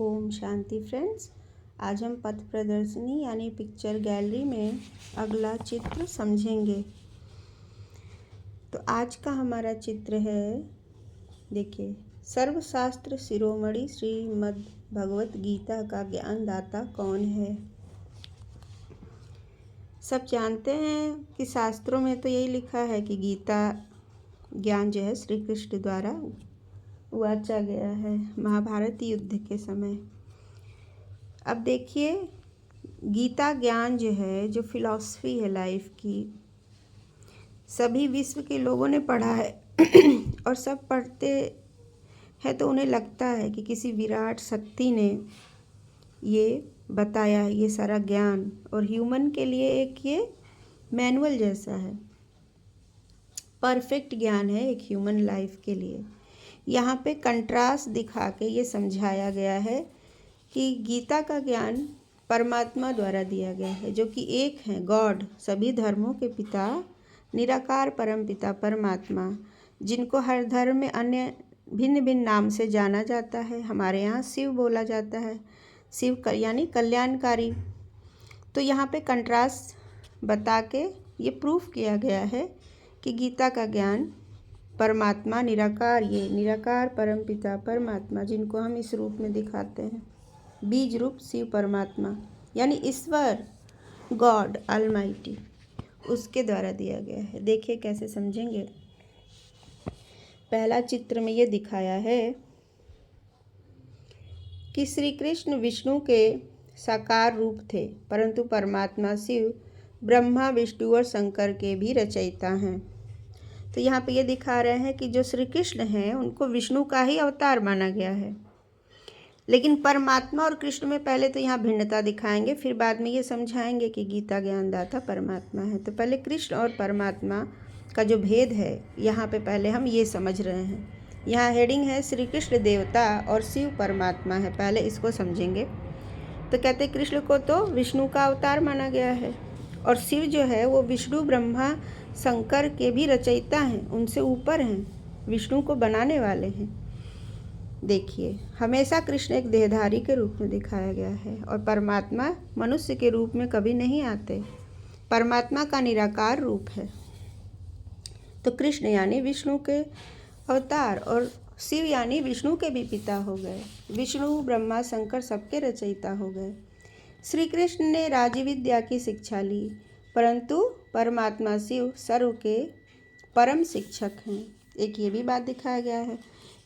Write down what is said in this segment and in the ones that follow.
Om Shanti friends. आज हम पथ प्रदर्शनी यानी पिक्चर गैलरी में अगला चित्र समझेंगे। तो आज का हमारा चित्र है, देखिए, सर्वशास्त्र शिरोमणि श्रीमद् भगवत गीता का ज्ञान दाता कौन है। सब जानते हैं कि शास्त्रों में तो यही लिखा है कि गीता ज्ञान जो है श्री कृष्ण द्वारा वाचा गया है महाभारत युद्ध के समय। अब देखिए, गीता ज्ञान जो है, जो फिलॉसफी है लाइफ की, सभी विश्व के लोगों ने पढ़ा है और सब पढ़ते हैं तो उन्हें लगता है कि किसी विराट शक्ति ने ये बताया है ये सारा ज्ञान, और ह्यूमन के लिए एक ये मैनुअल जैसा है, परफेक्ट ज्ञान है एक ह्यूमन लाइफ के लिए। यहाँ पे कंट्रास्ट दिखा के ये समझाया गया है कि गीता का ज्ञान परमात्मा द्वारा दिया गया है, जो कि एक है, गॉड, सभी धर्मों के पिता, निराकार परम पिता परमात्मा, जिनको हर धर्म में अन्य भिन्न भिन्न नाम से जाना जाता है। हमारे यहाँ शिव बोला जाता है, शिव यानी कल्याणकारी। तो यहाँ पे कंट्रास्ट बता के ये प्रूफ किया गया है कि गीता का ज्ञान परमात्मा निराकार, ये निराकार परम पिता परमात्मा, जिनको हम इस रूप में दिखाते हैं, बीज रूप शिव परमात्मा यानी ईश्वर, गॉड ऑलमाइटी, उसके द्वारा दिया गया है। देखिए कैसे समझेंगे। पहला चित्र में ये दिखाया है कि श्री कृष्ण विष्णु के साकार रूप थे, परंतु परमात्मा शिव ब्रह्मा विष्णु और शंकर के भी रचयिता हैं। तो यहाँ पे ये दिखा रहे हैं कि जो श्री कृष्ण हैं उनको विष्णु का ही अवतार माना गया है, लेकिन परमात्मा और कृष्ण में पहले तो यहाँ भिन्नता दिखाएंगे, फिर बाद में ये समझाएंगे कि गीता ज्ञानदाता परमात्मा है। तो पहले कृष्ण और परमात्मा का जो भेद है यहाँ पे पहले हम ये समझ रहे हैं। यहाँ हेडिंग है श्री कृष्ण देवता और शिव परमात्मा है, पहले इसको समझेंगे। तो कहते कृष्ण को तो विष्णु का अवतार माना गया है, और शिव जो है वो विष्णु ब्रह्मा शंकर के भी रचयिता हैं, उनसे ऊपर हैं, विष्णु को बनाने वाले हैं। देखिए, हमेशा कृष्ण एक देहधारी के रूप में दिखाया गया है, और परमात्मा मनुष्य के रूप में कभी नहीं आते। परमात्मा का निराकार रूप है। तो कृष्ण यानी विष्णु के अवतार, और शिव यानी विष्णु के भी पिता हो गए। विष्णु ब्रह्मा शंकर सबके रचयिता हो गए। श्री कृष्ण ने राजविद्या की शिक्षा ली, परंतु परमात्मा शिव सर्व के परम शिक्षक हैं। एक ये भी बात दिखाया गया है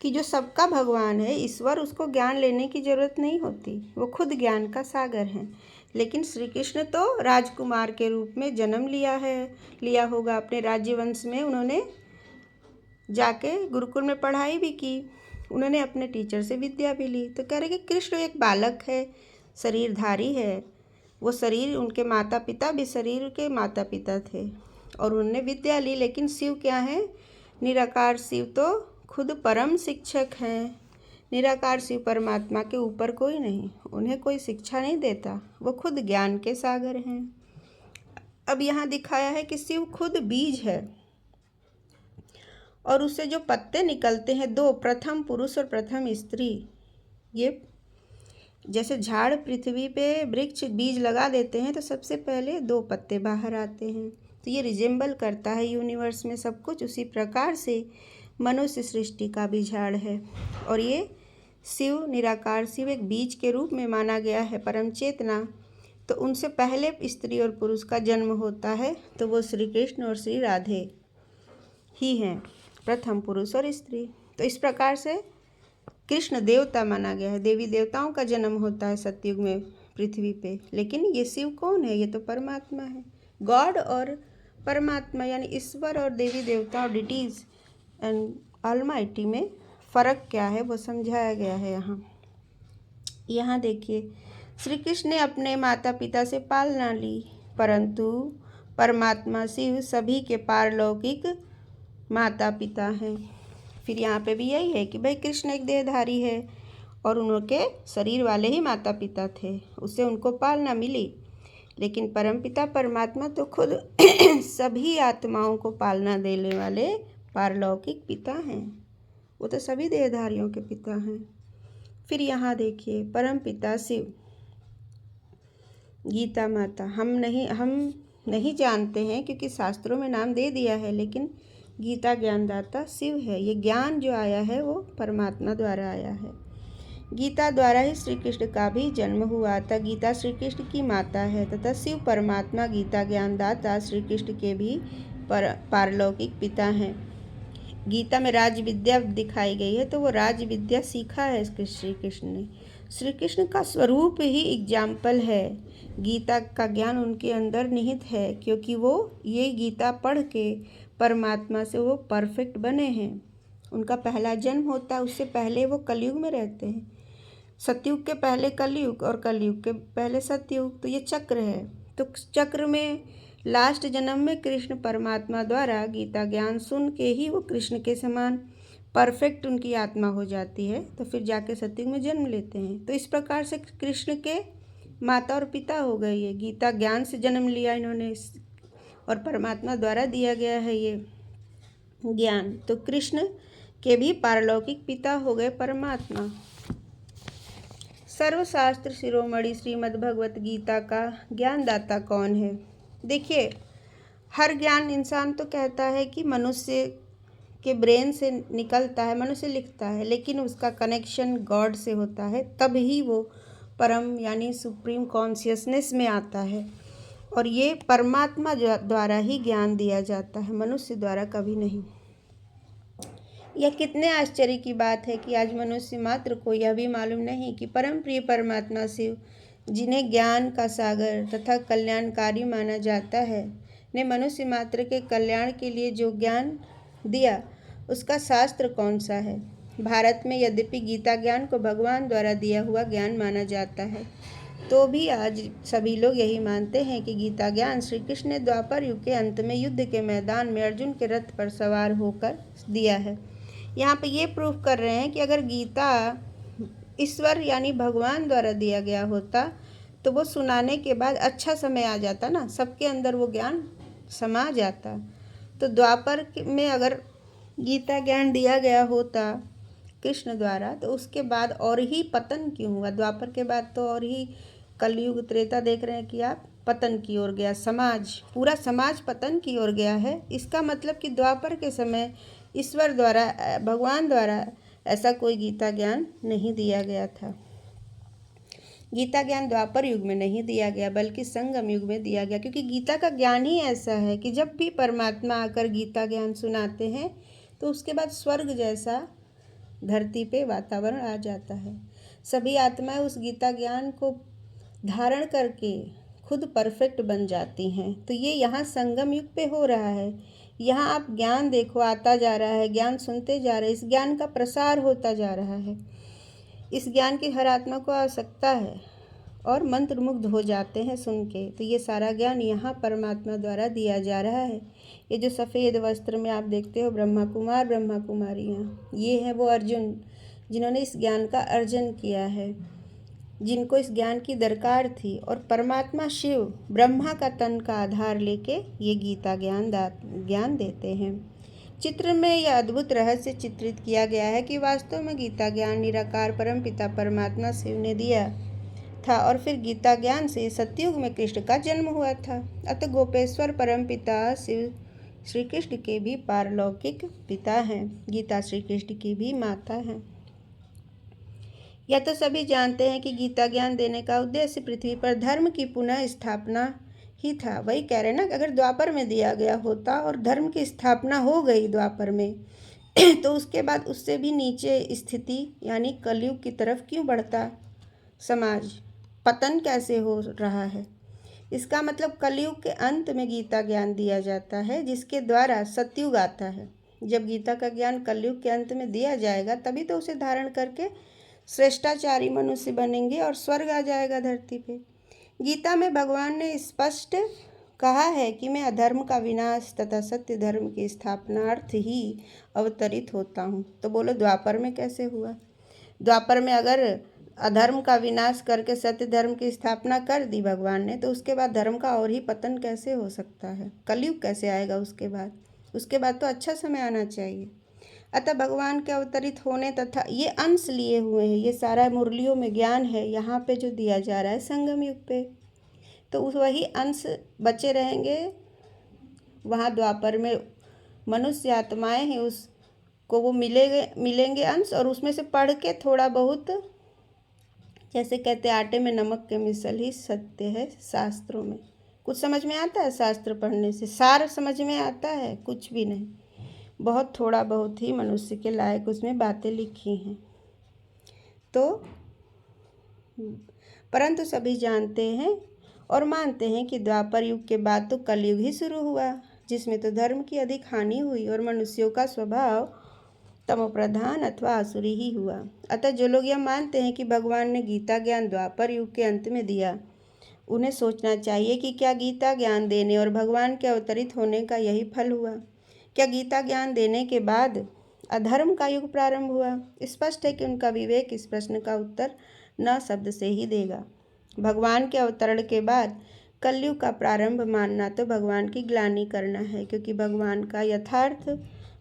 कि जो सबका भगवान है ईश्वर, उसको ज्ञान लेने की जरूरत नहीं होती, वो खुद ज्ञान का सागर हैं। लेकिन श्री कृष्ण तो राजकुमार के रूप में जन्म लिया होगा अपने राज्यवंश में। उन्होंने जाके गुरुकुल में पढ़ाई भी की, उन्होंने अपने टीचर से विद्या भी ली। तो कह रहे कि कृष्ण एक बालक है, शरीरधारी है, वो शरीर, उनके माता पिता भी शरीर के माता पिता थे और उन्होंने विद्या ली। लेकिन शिव क्या है? निराकार शिव तो खुद परम शिक्षक हैं। निराकार शिव परमात्मा के ऊपर कोई नहीं, उन्हें कोई शिक्षा नहीं देता, वो खुद ज्ञान के सागर हैं। अब यहाँ दिखाया है कि शिव खुद बीज है, और उससे जो पत्ते निकलते हैं दो, प्रथम पुरुष और प्रथम स्त्री। ये जैसे झाड़ पृथ्वी पे वृक्ष बीज लगा देते हैं तो सबसे पहले दो पत्ते बाहर आते हैं, तो ये रिजेंबल करता है यूनिवर्स में सब कुछ। उसी प्रकार से मनुष्य सृष्टि का भी झाड़ है, और ये शिव, निराकार शिव एक बीज के रूप में माना गया है, परम चेतना। तो उनसे पहले स्त्री और पुरुष का जन्म होता है, तो वो श्री कृष्ण और श्री राधे ही हैं, प्रथम पुरुष और स्त्री। तो इस प्रकार से कृष्ण देवता माना गया है, देवी देवताओं का जन्म होता है सतयुग में पृथ्वी पे। लेकिन ये शिव कौन है? ये तो परमात्मा है। गॉड और परमात्मा यानी ईश्वर और देवी देवता और डिटीज एंड ऑलमाइटी में फ़र्क क्या है वो समझाया गया है यहाँ देखिए, श्री कृष्ण ने अपने माता पिता से पालना ली, परंतु परमात्मा शिव सभी के पारलौकिक माता पिता हैं। फिर यहाँ पे भी यही है कि भाई कृष्ण एक देहधारी है और उनके शरीर वाले ही माता पिता थे, उससे उनको पालना मिली। लेकिन परमपिता परमात्मा तो खुद सभी आत्माओं को पालना देने वाले पारलौकिक पिता हैं, वो तो सभी देहधारियों के पिता हैं। फिर यहाँ देखिए परम पिता शिव, गीता माता। हम नहीं जानते हैं क्योंकि शास्त्रों में नाम दे दिया है, लेकिन गीता ज्ञानदाता शिव है। ये ज्ञान जो आया है वो परमात्मा द्वारा आया है। गीता द्वारा ही श्री कृष्ण का भी जन्म हुआ था। गीता श्री कृष्ण की माता है तथा शिव परमात्मा गीता ज्ञानदाता श्री कृष्ण के भी पारलौकिक पिता हैं। गीता में राज विद्या दिखाई गई है, तो वो राज विद्या सीखा है श्री कृष्ण ने। श्री कृष्ण का स्वरूप ही एग्जाम्पल है। गीता का ज्ञान उनके अंदर निहित है, क्योंकि वो ये गीता पढ़ के परमात्मा से वो परफेक्ट बने हैं। उनका पहला जन्म होता है, उससे पहले वो कलयुग में रहते हैं। सतयुग के पहले कलयुग और कलयुग के पहले सतयुग, तो ये चक्र है। तो चक्र में लास्ट जन्म में कृष्ण परमात्मा द्वारा गीता ज्ञान सुन के ही वो कृष्ण के समान परफेक्ट उनकी आत्मा हो जाती है, तो फिर जाके सतयुग में जन्म लेते हैं। तो इस प्रकार से कृष्ण के माता और पिता हो गए। ये गीता ज्ञान से जन्म लिया इन्होंने और परमात्मा द्वारा दिया गया है ये ज्ञान। तो कृष्ण के भी पारलौकिक पिता हो गए परमात्मा। सर्वशास्त्र शिरोमणि श्रीमद् भगवत गीता का ज्ञानदाता कौन है? देखिए, हर ज्ञान इंसान तो कहता है कि मनुष्य के ब्रेन से निकलता है, मनुष्य लिखता है, लेकिन उसका कनेक्शन गॉड से होता है, तब ही वो परम यानी सुप्रीम कॉन्शियसनेस में आता है। और ये परमात्मा द्वारा ही ज्ञान दिया जाता है, मनुष्य द्वारा कभी नहीं। यह कितने आश्चर्य की बात है कि आज मनुष्य मात्र को यह भी मालूम नहीं कि परम प्रिय परमात्मा शिव, जिन्हें ज्ञान का सागर तथा कल्याणकारी माना जाता है, ने मनुष्य मात्र के कल्याण के लिए जो ज्ञान दिया, उसका शास्त्र कौन सा है? भारत में यद्यपि गीता ज्ञान को भगवान द्वारा दिया हुआ ज्ञान माना जाता है, तो भी आज सभी लोग यही मानते हैं कि गीता ज्ञान श्री कृष्ण ने द्वापर युग के अंत में युद्ध के मैदान में अर्जुन के रथ पर सवार होकर दिया है। यहाँ पे ये प्रूफ कर रहे हैं कि अगर गीता ईश्वर यानी भगवान द्वारा दिया गया होता, तो वो सुनाने के बाद अच्छा समय आ जाता ना, सबके अंदर वो ज्ञान समा जाता। तो द्वापर में अगर गीता ज्ञान दिया गया होता कृष्ण द्वारा, तो उसके बाद और ही पतन क्यों हुआ? द्वापर के बाद तो और ही कलयुग त्रेता देख रहे हैं कि आप पतन की ओर गया, समाज, पूरा समाज पतन की ओर गया है। इसका मतलब कि द्वापर के समय ईश्वर द्वारा, भगवान द्वारा ऐसा कोई गीता ज्ञान नहीं दिया गया था। गीता ज्ञान द्वापर युग में नहीं दिया गया, बल्कि संगम युग में दिया गया, क्योंकि गीता का ज्ञान ही ऐसा है कि जब भी परमात्मा आकर गीता ज्ञान सुनाते हैं, तो उसके बाद स्वर्ग जैसा धरती पे वातावरण आ जाता है। सभी आत्माएं उस गीता ज्ञान को धारण करके खुद परफेक्ट बन जाती हैं। तो ये यहाँ संगम युग पे हो रहा है। यहाँ आप ज्ञान देखो, आता जा रहा है, ज्ञान सुनते जा रहे हैं, इस ज्ञान का प्रसार होता जा रहा है। इस ज्ञान की हर आत्मा को आवश्यकता है और मंत्रमुग्ध हो जाते हैं सुन के। तो ये सारा ज्ञान यहाँ परमात्मा द्वारा दिया जा रहा है। ये जो सफ़ेद वस्त्र में आप देखते हो ब्रह्मा कुमार ब्रह्मा कुमारियाँ, ये हैं वो अर्जुन जिन्होंने इस ज्ञान का अर्जन किया है, जिनको इस ज्ञान की दरकार थी। और परमात्मा शिव ब्रह्मा का तन का आधार लेके ये गीता ज्ञान देते हैं। चित्र में यह अद्भुत रहस्य चित्रित किया गया है कि वास्तव में गीता ज्ञान निराकार परमपिता परमात्मा शिव ने दिया था, और फिर गीता ज्ञान से सतयुग में कृष्ण का जन्म हुआ था। अतः गोपेश्वर परमपिता शिव श्री कृष्ण के भी पारलौकिक पिता हैं। गीता श्री कृष्ण की भी माता है। यह तो सभी जानते हैं कि गीता ज्ञान देने का उद्देश्य पृथ्वी पर धर्म की पुनः स्थापना ही था। वही कह रहे ना कि अगर द्वापर में दिया गया होता और धर्म की स्थापना हो गई द्वापर में तो उसके बाद उससे भी नीचे स्थिति यानी कलयुग की तरफ क्यों बढ़ता समाज? पतन कैसे हो रहा है? इसका मतलब कलयुग के अंत में गीता ज्ञान दिया जाता है, जिसके द्वारा सतयुग आता है। जब गीता का ज्ञान कलयुग के अंत में दिया जाएगा, तभी तो उसे धारण करके श्रेष्ठाचारी मनुष्य बनेंगे और स्वर्ग आ जाएगा धरती पे। गीता में भगवान ने स्पष्ट कहा है कि मैं अधर्म का विनाश तथा सत्य धर्म की स्थापनार्थ ही अवतरित होता हूँ। तो बोलो द्वापर में कैसे हुआ? द्वापर में अगर अधर्म का विनाश करके सत्य धर्म की स्थापना कर दी भगवान ने, तो उसके बाद धर्म का और ही पतन कैसे हो सकता है? कलयुग कैसे आएगा उसके बाद? उसके बाद तो अच्छा समय आना चाहिए। अतः भगवान के अवतरित होने तथा ये अंश लिए हुए हैं, ये सारा मुरलियों में ज्ञान है यहाँ पे जो दिया जा रहा है संगम युग पे, तो उस वही अंश बचे रहेंगे वहाँ द्वापर में। मनुष्य आत्माएं हैं, उसको वो मिलेंगे अंश, और उसमें से पढ़ के थोड़ा बहुत, जैसे कहते आटे में नमक के मिसल ही सत्य है शास्त्रों में। कुछ समझ में आता है शास्त्र पढ़ने से? सार समझ में आता है? कुछ भी नहीं, बहुत थोड़ा बहुत ही मनुष्य के लायक उसमें बातें लिखी हैं। तो परंतु सभी जानते हैं और मानते हैं कि द्वापर युग के बाद तो कलयुग ही शुरू हुआ, जिसमें तो धर्म की अधिक हानि हुई और मनुष्यों का स्वभाव तमोप्रधान अथवा आसुरी ही हुआ। अतः जो लोग यह मानते हैं कि भगवान ने गीता ज्ञान द्वापर युग के अंत में दिया, उन्हें सोचना चाहिए कि क्या गीता ज्ञान देने और भगवान के अवतरित होने का यही फल हुआ? क्या गीता ज्ञान देने के बाद अधर्म का युग प्रारंभ हुआ? स्पष्ट है कि उनका विवेक इस प्रश्न का उत्तर न शब्द से ही देगा। भगवान के अवतरण के बाद कलयुग का प्रारंभ मानना तो भगवान की ग्लानि करना है, क्योंकि भगवान का यथार्थ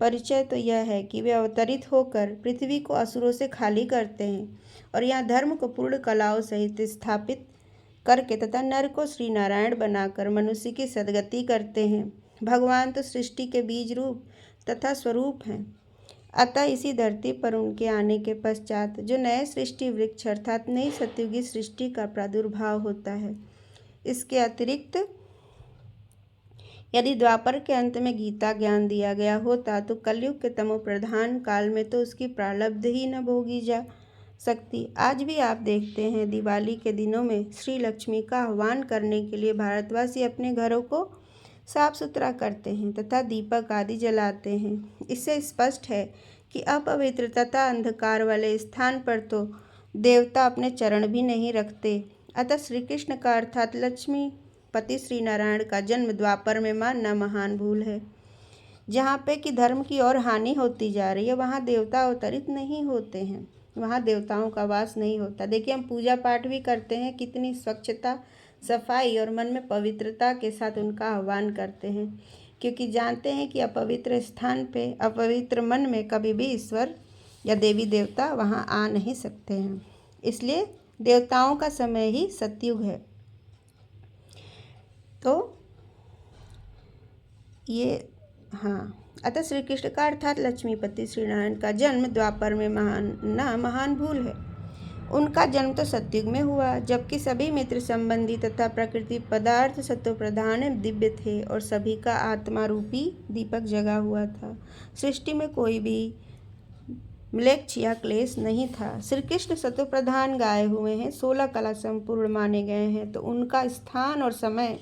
परिचय तो यह है कि वे अवतरित होकर पृथ्वी को असुरों से खाली करते हैं और यहाँ धर्म को पूर्ण कलाओं सहित स्थापित करके तथा नर को श्री नारायण बनाकर मनुष्य की सद्गति करते हैं। भगवान तो सृष्टि के बीज रूप तथा स्वरूप हैं। अतः इसी धरती पर उनके आने के पश्चात जो नए सृष्टि वृक्ष अर्थात नई सतयुगी सृष्टि का प्रादुर्भाव होता है। इसके अतिरिक्त यदि द्वापर के अंत में गीता ज्ञान दिया गया होता तो कलयुग के तमोप्रधान काल में तो उसकी प्रारब्ध ही न भोगी जा सकती। आज भी आप देखते हैं दिवाली के दिनों में श्री लक्ष्मी का आह्वान करने के लिए भारतवासी अपने घरों को साफ सुथरा करते हैं तथा दीपक आदि जलाते हैं। इससे स्पष्ट है कि अपवित्र तथा अंधकार वाले स्थान पर तो देवता अपने चरण भी नहीं रखते। अतः श्री कृष्ण का अर्थात लक्ष्मी पति श्री नारायण का जन्म द्वापर में मानना महान भूल है। जहाँ पे कि धर्म की और हानि होती जा रही है, वहाँ देवता अवतरित नहीं होते हैं, वहाँ देवताओं का वास नहीं होता। देखिए, हम पूजा पाठ भी करते हैं, कितनी स्वच्छता सफाई और मन में पवित्रता के साथ उनका आह्वान करते हैं, क्योंकि जानते हैं कि अपवित्र स्थान पे अपवित्र मन में कभी भी ईश्वर या देवी देवता वहाँ आ नहीं सकते हैं। इसलिए देवताओं का समय ही सतयुग है। तो ये अतः श्री कृष्ण का अर्थात लक्ष्मीपति श्री नारायण का जन्म द्वापर में महान भूल है। उनका जन्म तो सतयुग में हुआ, जबकि सभी मित्र संबंधी तथा प्रकृति पदार्थ सत्व प्रधान दिव्य थे और सभी का आत्मा रूपी दीपक जगा हुआ था। सृष्टि में कोई भी म्लेच्छ या क्लेश नहीं था। श्री कृष्ण सत्व प्रधान गाए हुए हैं, 16 कला संपूर्ण माने गए हैं, तो उनका स्थान और समय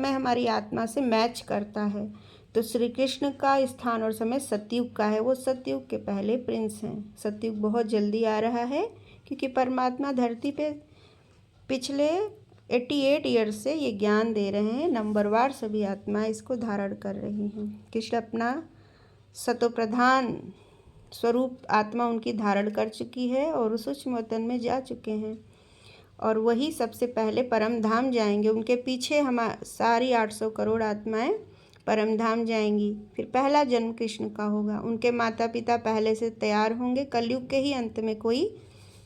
हमारी आत्मा से मैच करता है। तो श्री कृष्ण का स्थान और समय सतयुग का है, वो सतयुग के पहले प्रिंस हैं। सतयुग बहुत जल्दी आ रहा है, क्योंकि परमात्मा धरती पे पिछले 88 ईयर्स से ये ज्ञान दे रहे हैं, नंबरवार सभी आत्माएं इसको धारण कर रही हैं। कृष्ण अपना सतो प्रधान स्वरूप आत्मा उनकी धारण कर चुकी है और सूक्ष्म वतन में जा चुके हैं, और वही सबसे पहले परम धाम जाएंगे। उनके पीछे सारी 800 करोड़ आत्माएं परम धाम जाएंगी। फिर पहला जन्म कृष्ण का होगा, उनके माता पिता पहले से तैयार होंगे, कलयुग के ही अंत में कोई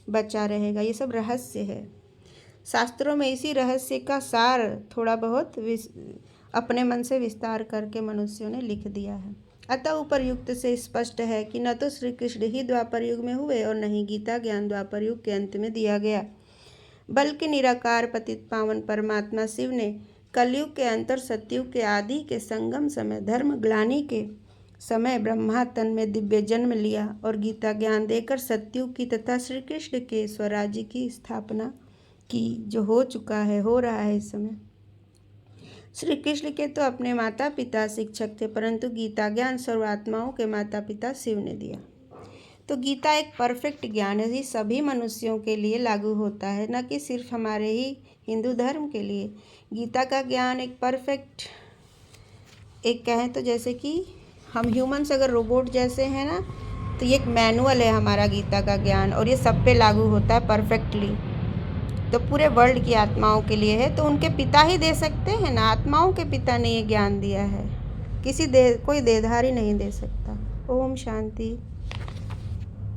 बचा रहेगा। ये सब रहस्य है, शास्त्रों में इसी रहस्य का सार थोड़ा बहुत अपने मन से विस्तार करके मनुष्यों ने लिख दिया है। अतः उपर्युक्त से स्पष्ट है कि न तो श्री कृष्ण ही द्वापर युग में हुए और न ही गीता ज्ञान द्वापर युग के अंत में दिया गया, बल्कि निराकार पतित पावन परमात्मा शिव ने कलयुग के अंतर सतयुग के आदि के संगम समय धर्म ग्लानि के समय ब्रह्मा तन में दिव्य जन्म लिया और गीता ज्ञान देकर सतयुग की तथा श्री कृष्ण के स्वराज्य की स्थापना की, जो हो चुका है, हो रहा है इस समय। श्री कृष्ण के तो अपने माता पिता शिक्षक थे, परंतु गीता ज्ञान सर्वात्माओं के माता पिता शिव ने दिया। तो गीता एक परफेक्ट ज्ञान है, ये सभी मनुष्यों के लिए लागू होता है, न कि सिर्फ हमारे ही हिंदू धर्म के लिए। गीता का ज्ञान एक परफेक्ट, एक कहें तो जैसे कि हम ह्यूमन्स अगर रोबोट जैसे हैं ना, तो ये एक मैनुअल है हमारा गीता का ज्ञान, और ये सब पे लागू होता है परफेक्टली। तो पूरे वर्ल्ड की आत्माओं के लिए है, तो उनके पिता ही दे सकते हैं ना, आत्माओं के पिता ने ये ज्ञान दिया है, कोई देहधारी नहीं दे सकता। ओम शांति।